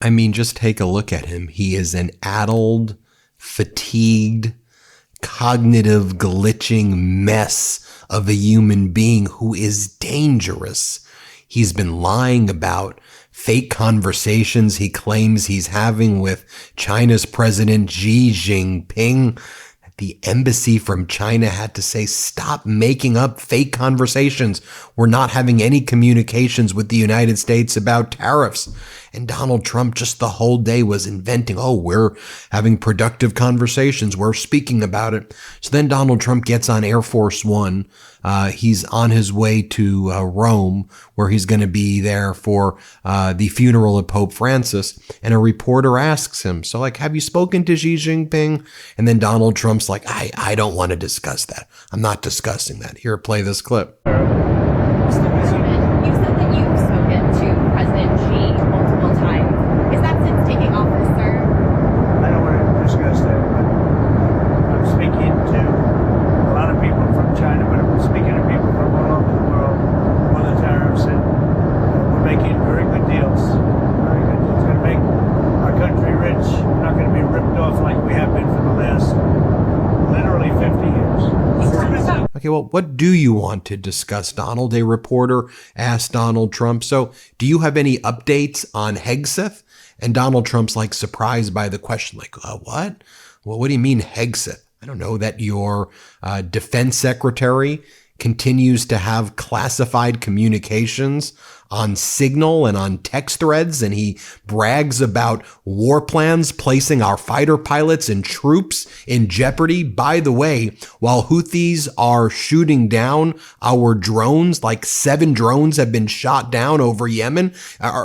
I mean, just take a look at him. He is an addled, fatigued, cognitive glitching mess of a human being who is dangerous. He's been lying about fake conversations he claims he's having with China's President Xi Jinping. The embassy from China had to say, stop making up fake conversations. We're not having any communications with the United States about tariffs. And Donald Trump just the whole day was inventing, oh, we're having productive conversations. We're speaking about it. So then Donald Trump gets on Air Force One. He's on his way to Rome, where he's going to be there for the funeral of Pope Francis. And a reporter asks him, so like, have you spoken to Xi Jinping? And then Donald Trump's like, I don't want to discuss that. I'm not discussing that. Here, play this clip. You said that you've spoken to President Xi multiple times. Is that since taking office, sir? I don't want to discuss that, but I'm speaking to a lot of people from China, but I'm speaking to people from all over the world on the tariffs, and we're making very good deals. Very good. It's going to make our country rich. We're not going to be ripped off like we have been for the last literally 50 years. Okay, well, what do you want to discuss, Donald? A reporter asked Donald Trump, so do you have any updates on Hegseth? And Donald Trump's like surprised by the question, like, what? Well, what do you mean Hegseth? I don't know, that your defense secretary continues to have classified communications on Signal and on text threads, and he brags about war plans placing our fighter pilots and troops in jeopardy. By the way, while Houthis are shooting down our drones, like 7 drones have been shot down over Yemen.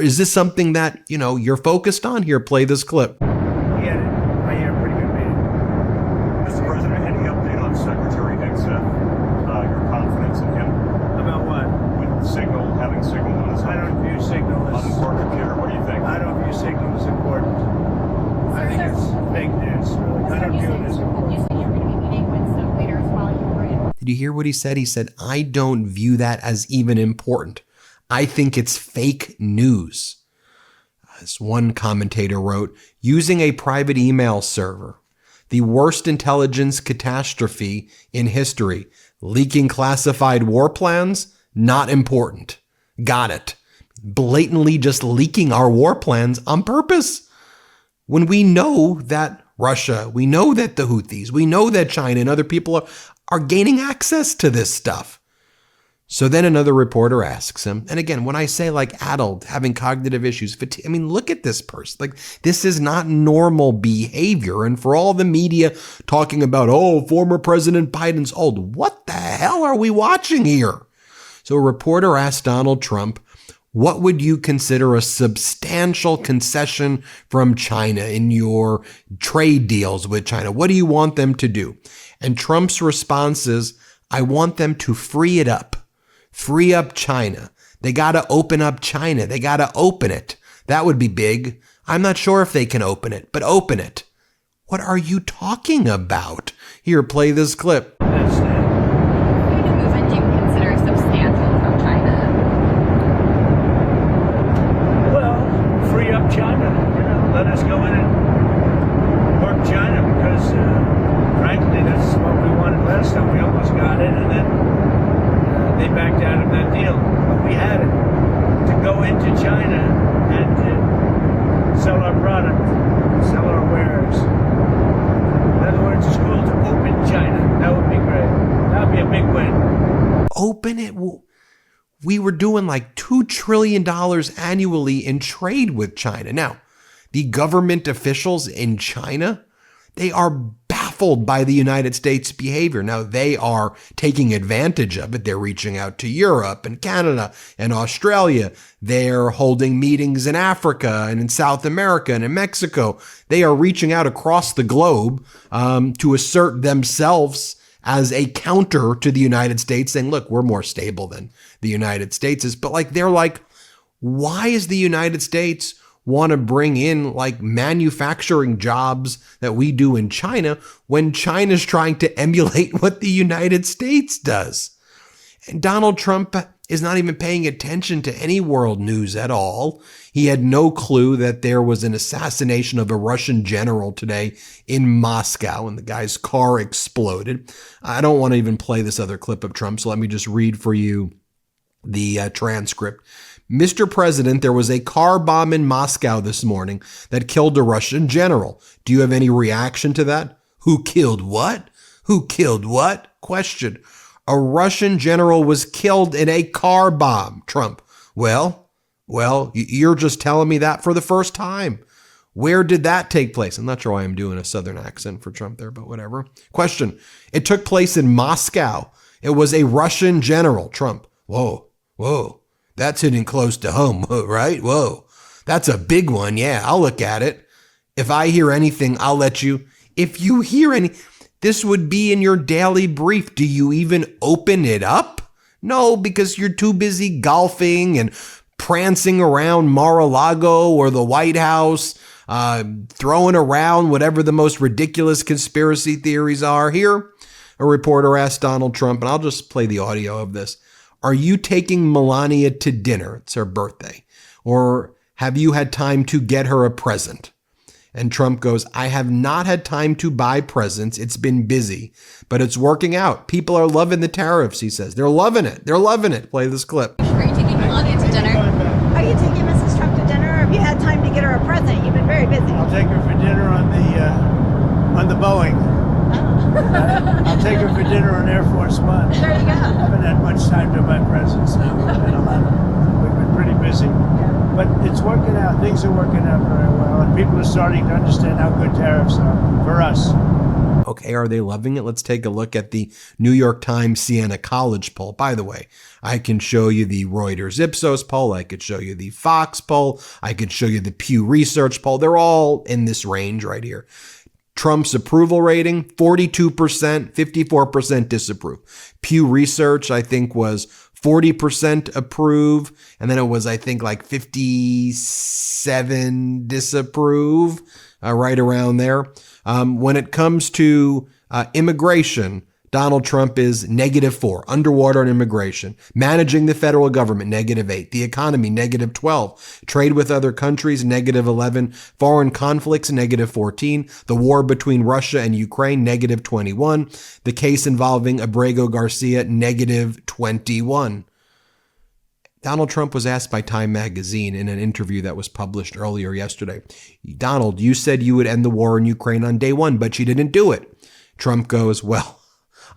Is this something that, you're focused on? Here, play this clip. Yeah, I hear a pretty good meeting. Mr. President, any update on Secretary Hegseth? Your confidence in him? About what? With Signal, having Signal on his I don't view Signal as... on his core computer. What do you think? I don't view Signal as important. I think it's fake news, really. I don't view it as important. You said you're going to be meeting with some leaders while you were in. Did you hear what he said? He said, I don't view that as even important. I think it's fake news. As one commentator wrote, using a private email server, the worst intelligence catastrophe in history. Leaking classified war plans, not important. Got it. Blatantly just leaking our war plans on purpose. When we know that Russia, we know that the Houthis, we know that China and other people are gaining access to this stuff. So then another reporter asks him, and again, when I say like addled, having cognitive issues, fatigue, I mean, look at this person. Like, this is not normal behavior. And for all the media talking about, oh, former President Biden's old, what the hell are we watching here? So a reporter asked Donald Trump, what would you consider a substantial concession from China in your trade deals with China? What do you want them to do? And Trump's response is, I want them to free it up. Free up China. They got to open up China. They got to open it. That would be big. I'm not sure if they can open it, but open it. What are you talking about? Here, play this clip. That's it. What kind of movement do you consider substantial from China? Well, free up China. Let us go in and work China because, frankly, that's what we wanted last time. We almost got it, and then they backed out of that deal. But we had it to go into China and to sell our product, sell our wares. In other words, it's called to open China. That would be great. That would be a big win. Open it. We were doing like $2 trillion annually in trade with China. Now, the government officials in China, they are baffled by the United States' behavior. Now, they are taking advantage of it. They're reaching out to Europe and Canada and Australia. They're holding meetings in Africa and in South America and in Mexico. They are reaching out across the globe to assert themselves as a counter to the United States, saying, look, we're more stable than the United States is. But they're like, why is the United States want to bring in like manufacturing jobs that we do in China when China's trying to emulate what the United States does? And Donald Trump is not even paying attention to any world news at all. He had no clue that there was an assassination of a Russian general today in Moscow and the guy's car exploded. I don't want to even play this other clip of Trump, so let me just read for you the transcript. Mr. President, there was a car bomb in Moscow this morning that killed a Russian general. Do you have any reaction to that? Who killed what? Who killed what? Question. A Russian general was killed in a car bomb. Trump. Well, you're just telling me that for the first time. Where did that take place? I'm not sure why I'm doing a Southern accent for Trump there, but whatever. Question. It took place in Moscow. It was a Russian general. Trump. Whoa. That's hitting close to home, right? Whoa. That's a big one. Yeah, I'll look at it. If I hear anything, I'll let you. If you hear any, this would be in your daily brief. Do you even open it up? No, because you're too busy golfing and prancing around Mar-a-Lago or the White House, throwing around whatever the most ridiculous conspiracy theories are. Here, a reporter asked Donald Trump, and I'll just play the audio of this. Are you taking Melania to dinner? It's her birthday. Or have you had time to get her a present? And Trump goes, I have not had time to buy presents. It's been busy, but it's working out. People are loving the tariffs, he says. They're loving it. They're loving it. Play this clip. Are you taking Melania to dinner? Are you taking Mrs. Trump to dinner, or have you had time to get her a present? You've been very busy. I'll take her for dinner on the Boeing. I'll take her for dinner on Air Force One. There you go. I haven't had much time to buy presents. We've been pretty busy. But it's working out. Things are working out very well. And people are starting to understand how good tariffs are for us. Okay, are they loving it? Let's take a look at the New York Times Siena College poll. By the way, I can show you the Reuters Ipsos poll. I could show you the Fox poll. I could show you the Pew Research poll. They're all in this range right here. Trump's approval rating, 42%, 54% disapprove. Pew Research, I think, was 40% approve. And then it was, I think, like 57 disapprove, right around there. When it comes to immigration, Donald Trump is -4, underwater on immigration. Managing the federal government, -8. The economy, -12. Trade with other countries, -11. Foreign conflicts, -14. The war between Russia and Ukraine, -21. The case involving Abrego Garcia, -21. Donald Trump was asked by Time magazine in an interview that was published earlier yesterday, Donald, you said you would end the war in Ukraine on day one, but you didn't do it. Trump goes, well,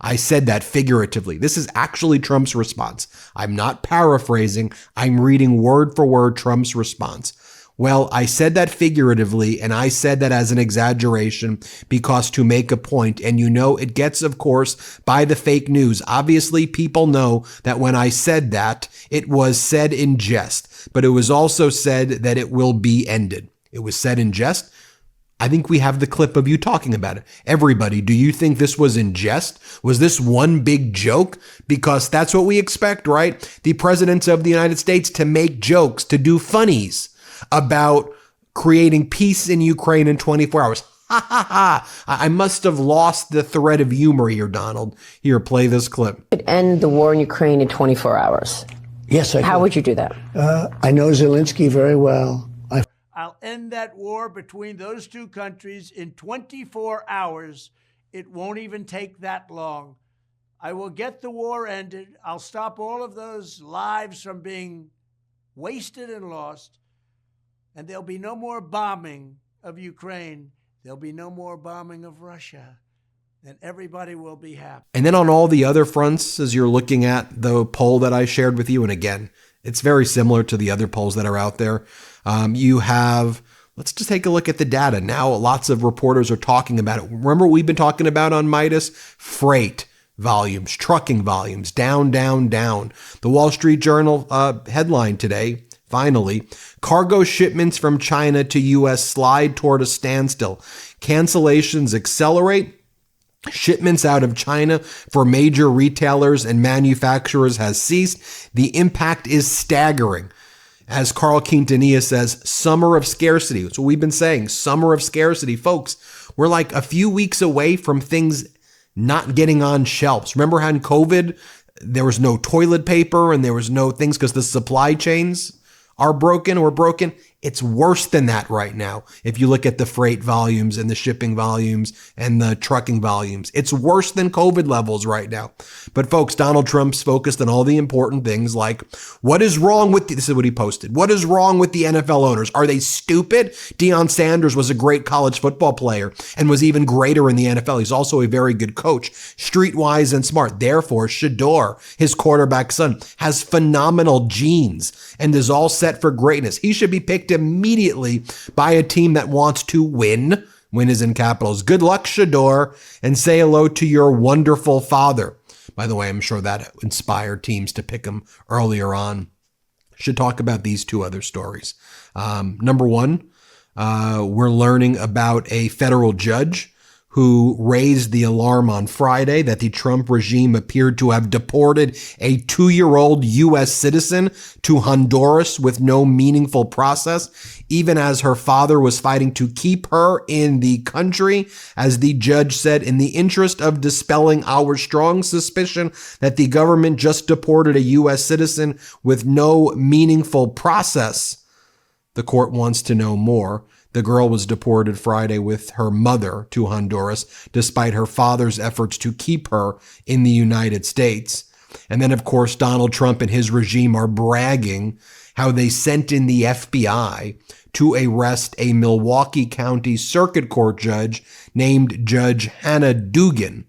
I said that figuratively. This is actually Trump's response. I'm not paraphrasing. I'm reading word for word Trump's response. Well, I said that figuratively, and I said that as an exaggeration because to make a point, and you know it gets, of course, by the fake news. Obviously, people know that when I said that, it was said in jest, but it was also said that it will be ended. It was said in jest. I think we have the clip of you talking about it. Everybody, do you think this was in jest? Was this one big joke? Because that's what we expect, right? The presidents of the United States to make jokes, to do funnies about creating peace in Ukraine in 24 hours. Ha ha ha. I must have lost the thread of humor here, Donald. Here, play this clip. End the war in Ukraine in 24 hours. Yes, I How could. would you do that? I know Zelensky very well. I'll end that war between those two countries in 24 hours. It won't even take that long. I will get the war ended. I'll stop all of those lives from being wasted and lost. And there'll be no more bombing of Ukraine. There'll be no more bombing of Russia. And everybody will be happy. And then on all the other fronts, as you're looking at the poll that I shared with you, and again, it's very similar to the other polls that are out there. You have, let's just take a look at the data. Now, lots of reporters are talking about it. Remember what we've been talking about on Meidas? Freight volumes, trucking volumes, down, down, down. The Wall Street Journal headline today, finally, cargo shipments from China to U.S. slide toward a standstill. Cancellations accelerate. Shipments out of China for major retailers and manufacturers has ceased. The impact is staggering. As Carl Quintanilla says, summer of scarcity. That's what we've been saying, summer of scarcity. Folks, we're like a few weeks away from things not getting on shelves. Remember how in COVID, there was no toilet paper and there was no things because the supply chains are broken or broken. It's worse than that right now. If you look at the freight volumes and the shipping volumes and the trucking volumes, it's worse than COVID levels right now. But folks, Donald Trump's focused on all the important things like what is wrong with this is what he posted. What is wrong with the NFL owners? Are they stupid? Deion Sanders was a great college football player and was even greater in the NFL. He's also a very good coach, streetwise and smart. Therefore, Shador, his quarterback's son, has phenomenal genes and is all set for greatness. He should be picked immediately by a team that wants to win. Win is in capitals. Good luck, Shador, and say hello to your wonderful father. By the way, I'm sure that inspired teams to pick him earlier on. Should talk about these two other stories. Number one, we're learning about a federal judge who raised the alarm on Friday that the Trump regime appeared to have deported a 2-year-old U.S. citizen to Honduras with no meaningful process, even as her father was fighting to keep her in the country, as the judge said, in the interest of dispelling our strong suspicion that the government just deported a U.S. citizen with no meaningful process. The court wants to know more. The girl was deported Friday with her mother to Honduras, despite her father's efforts to keep her in the United States. And then, of course, Donald Trump and his regime are bragging how they sent in the FBI to arrest a Milwaukee County Circuit Court judge named Judge Hannah Dugan.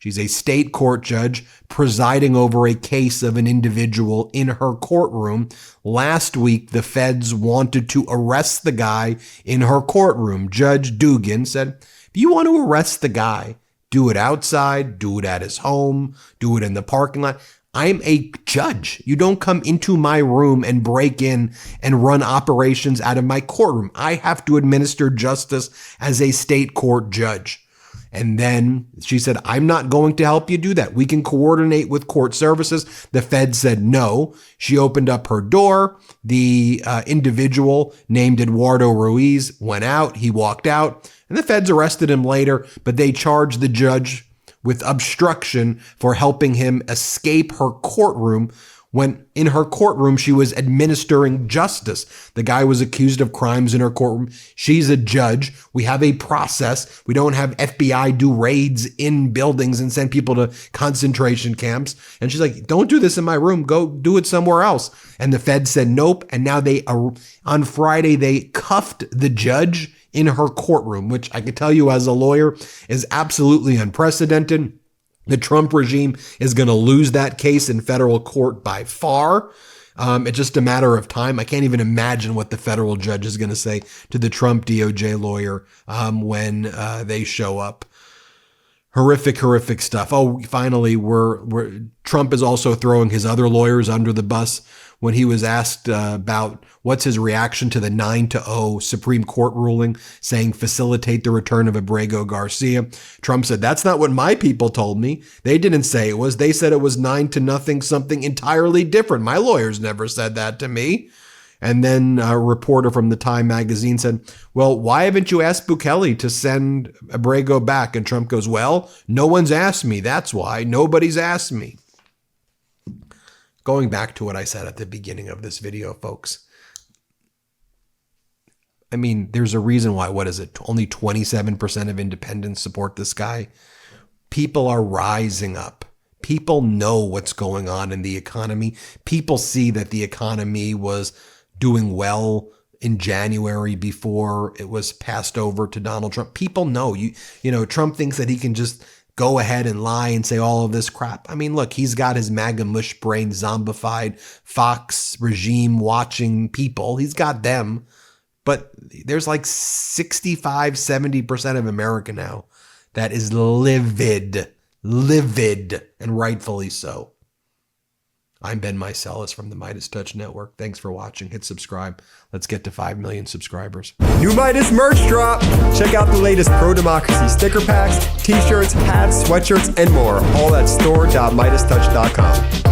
She's a state court judge presiding over a case of an individual in her courtroom. Last week, the feds wanted to arrest the guy in her courtroom. Judge Dugan said, if you want to arrest the guy, do it outside, do it at his home, do it in the parking lot. I'm a judge. You don't come into my room and break in and run operations out of my courtroom. I have to administer justice as a state court judge. And then she said, I'm not going to help you do that. We can coordinate with court services. The Fed said no. She opened up her door. The individual named Eduardo Ruiz went out. He walked out and the feds arrested him later, but they charged the judge with obstruction for helping him escape her courtroom when in her courtroom she was administering justice. The guy was accused of crimes in her courtroom. She's a judge. We have a process. We don't have FBI do raids in buildings and send people to concentration camps. And she's like, don't do this in my room. Go do it somewhere else. And the Fed said nope. And now on Friday, they cuffed the judge in her courtroom, which I can tell you as a lawyer is absolutely unprecedented. The Trump regime is going to lose that case in federal court by far. It's just a matter of time. I can't even imagine what the federal judge is going to say to the Trump DOJ lawyer when they show up. Horrific stuff. Oh, finally, Trump is also throwing his other lawyers under the bus when he was asked about what's his reaction to the 9-0 Supreme Court ruling saying facilitate the return of Abrego Garcia. Trump said, that's not what my people told me. They didn't say it was. They said it was 9-0, something entirely different. My lawyers never said that to me. And then a reporter from the Time magazine said, well, why haven't you asked Bukele to send Abrego back? And Trump goes, well, no one's asked me. That's why. Nobody's asked me. Going back to what I said at the beginning of this video, folks. I mean, there's a reason why, what is it? Only 27% of independents support this guy. People are rising up. People know what's going on in the economy. People see that the economy was doing well in January before it was passed over to Donald Trump. People know. You know, Trump thinks that he can just go ahead and lie and say all of this crap. I mean, look, he's got his MAGA mush brain zombified Fox regime watching people. He's got them. But there's like 65-70% of America now that is livid, and rightfully so. I'm Ben Meiselas from the MeidasTouch Network. Thanks for watching. Hit subscribe. Let's get to 5 million subscribers. New Meidas merch drop! Check out the latest pro-democracy sticker packs, t-shirts, hats, sweatshirts, and more. All at store.meidastouch.com.